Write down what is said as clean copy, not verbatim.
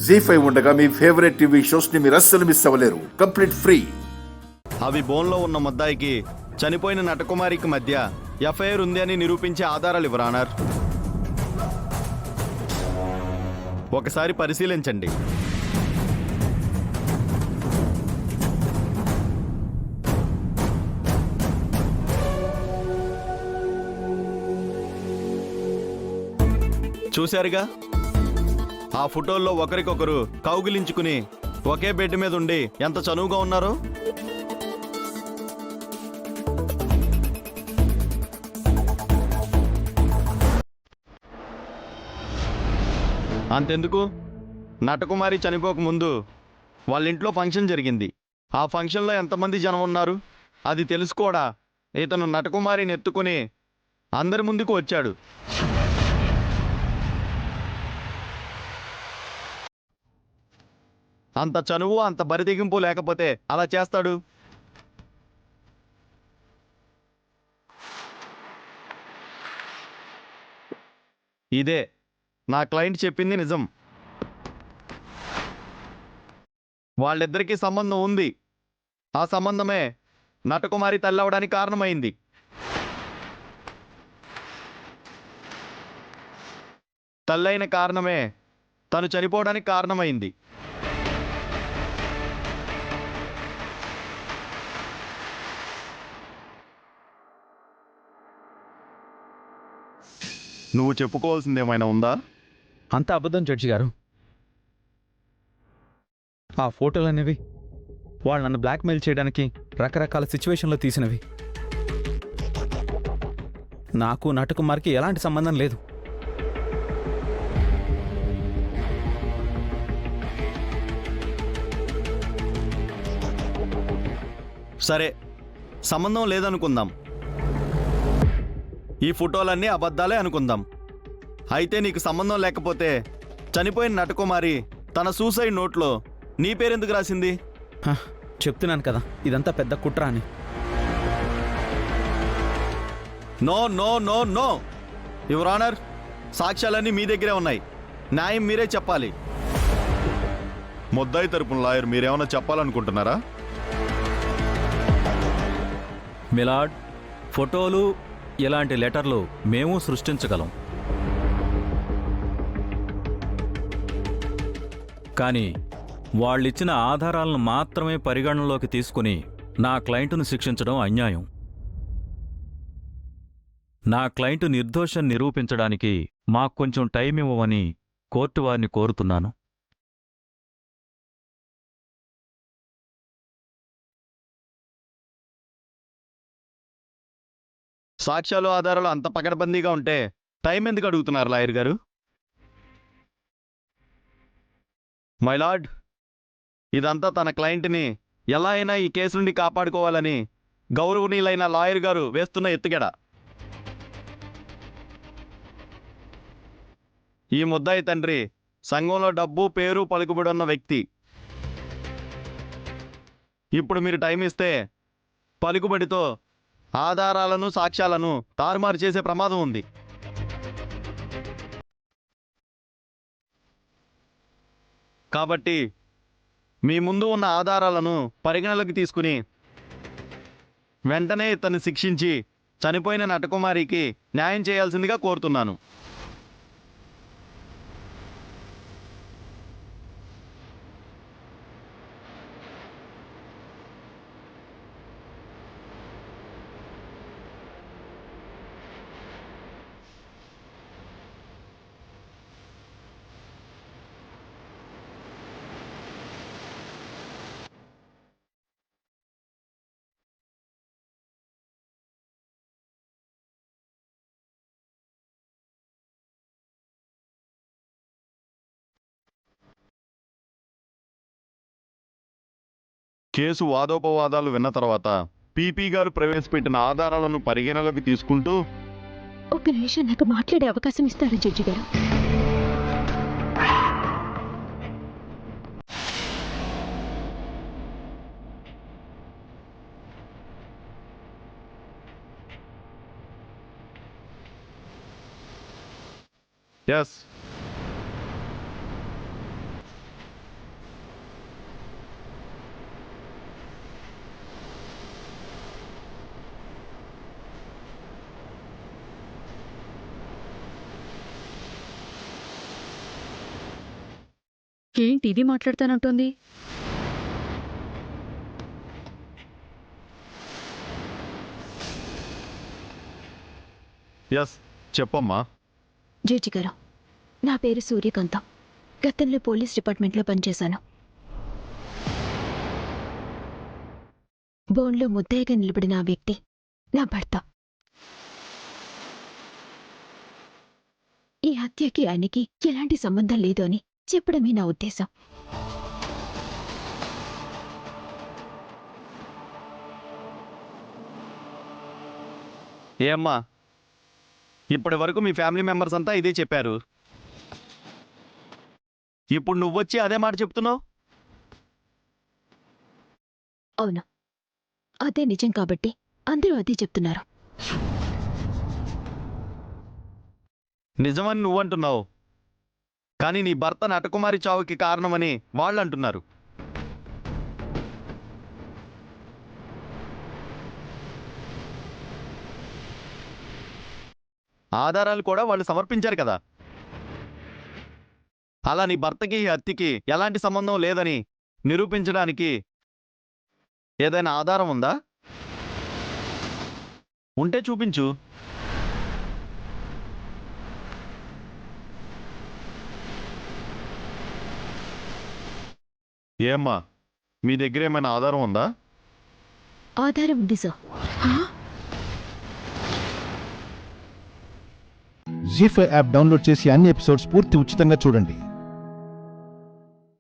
జీ5 ఉండగా మీ favourite TV shows ని మీరు అస్సలు మిస్ అవ్వలేరు. Complete free. అవి బోన్లో ఉన్న ముద్దాయికి చనిపోయిన నటకుమారికి మధ్య ఎఫ్ఐఆర్ ఉంది అని నిరూపించే ఆధారాలు ఇవ్వరానర్. ఒకసారి పరిశీలించండి. చూశారుగా, ఆ ఫోటోల్లో ఒకరికొకరు కౌగిలించుకుని ఒకే బెడ్ మీద ఉండి ఎంత చనువుగా ఉన్నారో. అంతెందుకు, నటకుమారి చనిపోకముందు వాళ్ళ ఇంట్లో ఫంక్షన్ జరిగింది. ఆ ఫంక్షన్లో ఎంతమంది జనం ఉన్నారు అది తెలుసుకోడా ఇతను నటకుమారిని ఎత్తుకుని అందరి ముందుకు వచ్చాడు. అంత చనువు, అంత బరితెగింపు లేకపోతే అలా చేస్తాడు? ఇదే నా క్లయింట్ చెప్పింది నిజం. వాళ్ళిద్దరికీ సంబంధం ఉంది. ఆ సంబంధమే నటకుమారి తల్లవడానికి కారణమైంది. తల్లైన కారణమే తను చనిపోవడానికి కారణమైంది. నువ్వు చెప్పుకోవాల్సింది ఏమైనా ఉందా? అంత అబద్ధం జడ్జి గారు. ఆ ఫోటోలు అనేవి వాళ్ళు నన్ను బ్లాక్మెయిల్ చేయడానికి రకరకాల సిచ్యువేషన్లో తీసినవి. నాకు నటకుమార్కి ఎలాంటి సంబంధం లేదు. సరే, సంబంధం లేదనుకుందాం. ఈ ఫోటోలన్నీ అబద్ధాలే అనుకుందాం. అయితే నీకు సంబంధం లేకపోతే చనిపోయిన నటకుమారి తన సూసైడ్ నోట్లో నీ పేరెందుకు రాసింది? చెప్తున్నాను కదా, ఇదంతా పెద్ద కుట్ర అని. No no no no your honour, సాక్ష్యాలన్నీ మీ దగ్గరే ఉన్నాయి. న్యాయం మీరే చెప్పాలి. ముద్దాయి తరపున లాయర్ మీరేమన్నా చెప్పాలనుకుంటున్నారా? మిలాడ్, ఫోటోలు ఇలాంటి లెటర్లు మేము సృష్టించగలం. కానీ వాళ్ళిచ్చిన ఆధారాలను మాత్రమే పరిగణనలోకి తీసుకుని నా క్లయింట్ను శిక్షించడం అన్యాయం. నా క్లయింట్ నిర్దోషం నిరూపించడానికి మాకు కొంచెం టైం ఇవ్వమని కోర్టు వారిని కోరుతున్నాను. సాక్ష్యాలు, ఆధారాలు అంత పకడ్బందీగా ఉంటే టైం ఎందుకు అడుగుతున్నారు లాయర్ గారు? మై లార్డ్, ఇదంతా తన క్లయింట్ని ఎలా అయినా ఈ కేసు నుండి కాపాడుకోవాలని గౌరవనీయులైన లాయర్ గారు వేస్తున్న ఎత్తుగడ. ఈ ముద్దాయి తండ్రి సంఘంలో డబ్బు, పేరు, పలుకుబడి ఉన్న వ్యక్తి. ఇప్పుడు మీరు టైం ఇస్తే పలుకుబడితో ఆధారాలను, సాక్ష్యాలను తారుమారు చేసే ప్రమాదం ఉంది. కాబట్టి మీ ముందు ఉన్న ఆధారాలను పరిగణలోకి తీసుకుని వెంటనే ఇతన్ని శిక్షించి చనిపోయిన నటకుమారికి న్యాయం చేయాల్సిందిగా కోరుతున్నాను. కేసు వాదోపవాదాలు విన్న తర్వాత పీపీ గారు ప్రవేశపెట్టిన ఆధారాలను పరిగణలోకి తీసుకుంటూ ఒక నిమిషం నాకు మాట్లాడే అవకాశం ఇస్తారు జడ్జి గారు. ఎస్, ఏంటి ఇది మాట్లాడతానంటోంది? ఎస్ చెప్పమ్మా. జడ్జి గారు, నా పేరు సూర్యకాంతం. గతంలో పోలీస్ డిపార్ట్మెంట్లో పనిచేశాను. బోన్లో ముద్దయ్యగా నిలబడిన ఆ వ్యక్తి నా భర్త. ఈ హత్యకి ఆయనకి ఎలాంటి సంబంధం లేదు అని చెప్పడమే నా ఉద్దేశం. ఏ అమ్మా, ఇప్పటి వరకు మీ ఫ్యామిలీ మెంబర్స్ అంతా ఇదే చెప్పారు. ఇప్పుడు నువ్వొచ్చి అదే మాట చెప్తున్నావు. అవును, అదే నిజం కాబట్టి అందరూ అదే చెప్తున్నారు. నిజమని నువ్వంటున్నావు, కానీ నీ భర్త నటకుమారి చావుకి కారణమని వాళ్ళు అంటున్నారు. ఆధారాలు కూడా వాళ్ళు సమర్పించారు కదా. అలా నీ భర్తకి ఈ హత్యకి ఎలాంటి సంబంధం లేదని నిరూపించడానికి ఏదైనా ఆధారం ఉందా? ఉంటే చూపించు. ఏమ్మా, మీ దగ్గర ఏమైనా ఆధారం ఉందా? ఆధారం ఉంది సార్. జీ5 యాప్ డౌన్లోడ్ చేసి అన్ని ఎపిసోడ్స్ పూర్తి ఉచితంగా చూడండి.